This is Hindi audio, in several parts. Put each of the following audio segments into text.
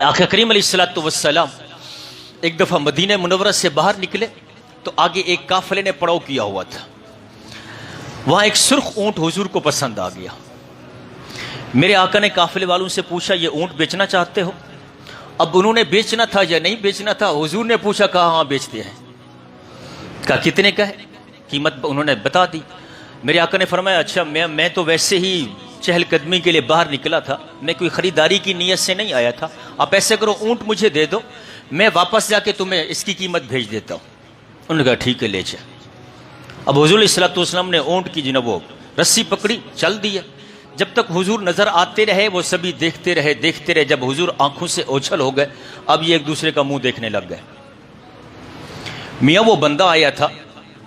आका करीम अलैहिस्सलातु वस्सलाम एक दफ़ा मदीना मुनव्वरा से बाहर निकले तो आगे एक काफिले ने पड़ाव किया हुआ था। वहां एक सुर्ख ऊंट हुजूर को पसंद आ गया। मेरे आका ने काफिले वालों से पूछा, ये ऊंट बेचना चाहते हो? अब उन्होंने बेचना था या नहीं बेचना था, हुजूर ने पूछा, कहा हाँ बेचते हैं। कहा कितने का है? कीमत उन्होंने बता दी। मेरे आका ने फरमाया, अच्छा मैं तो वैसे ही चहलकदमी के लिए बाहर निकला था, मैं कोई खरीदारी की नीयत से नहीं आया था। आप ऐसे करो, ऊंट मुझे दे दो, मैं वापस जाके तुम्हें इसकी कीमत भेज देता हूँ। उन्होंने कहा ठीक है ले जा। अब हुजूर सल्लल्लाहु अलैहि वसल्लम ने ऊंट की जिन्हें वो रस्सी पकड़ी, चल दिया। जब तक हुजूर नजर आते रहे वो सभी देखते रहे। जब हुजूर आंखों से ओझल हो गए, अब ये एक दूसरे का मुंह देखने लग गए। मियाँ वो बंदा आया था,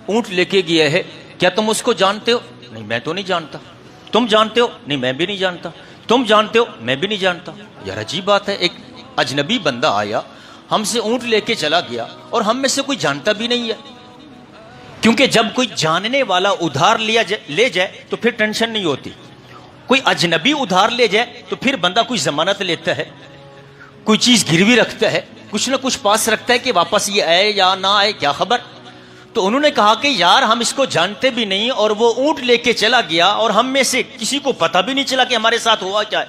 ऊंट लेके गया है, क्या तुम उसको जानते हो? नहीं मैं तो नहीं जानता। तुम जानते हो? नहीं मैं भी नहीं जानता। तुम जानते हो? मैं भी नहीं जानता। यार अजीब बात है, एक अजनबी बंदा आया, हमसे ऊंट लेके चला गया और हम में से कोई जानता भी नहीं है। क्योंकि जब कोई जानने वाला उधार ले जाए तो फिर टेंशन नहीं होती। कोई अजनबी उधार ले जाए तो फिर बंदा कोई जमानत लेता है, कोई चीज गिरवी रखता है, कुछ ना कुछ पास रखता है कि वापस ये आए या ना आए, क्या खबर। तो उन्होंने कहा कि यार हम इसको जानते भी नहीं और वो ऊंट लेके चला गया और हम में से किसी को पता भी नहीं चला कि हमारे साथ हुआ क्या है,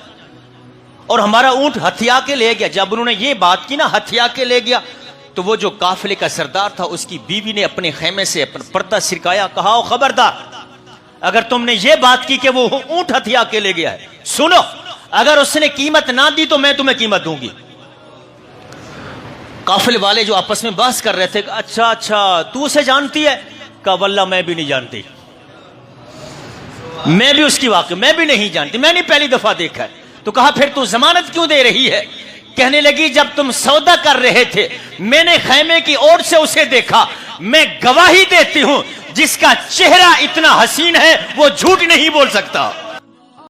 और हमारा ऊंट हथिया के ले गया। जब उन्होंने ये बात की ना, हथिया के ले गया, तो वो जो काफिले का सरदार था उसकी बीवी ने अपने खेमे से अपना पर्दा सिरकाया, कहा ओ खबरदार, अगर तुमने ये बात की कि वो ऊंट हथिया के ले गया है, सुनो, अगर उसने कीमत ना दी तो मैं तुम्हें कीमत दूंगी। काफिले वाले जो आपस में बहस कर रहे थे, अच्छा तू उसे जानती है? कहा वल्लाह मैं भी नहीं जानती, मैं भी उसकी वाकई मैं भी नहीं जानती, मैंने पहली दफा देखा है। तो कहा फिर तू जमानत क्यों दे रही है? कहने लगी जब तुम सौदा कर रहे थे मैंने खैमे की ओर से उसे देखा, मैं गवाही देती हूं जिसका चेहरा इतना हसीन है वो झूठ नहीं बोल सकता।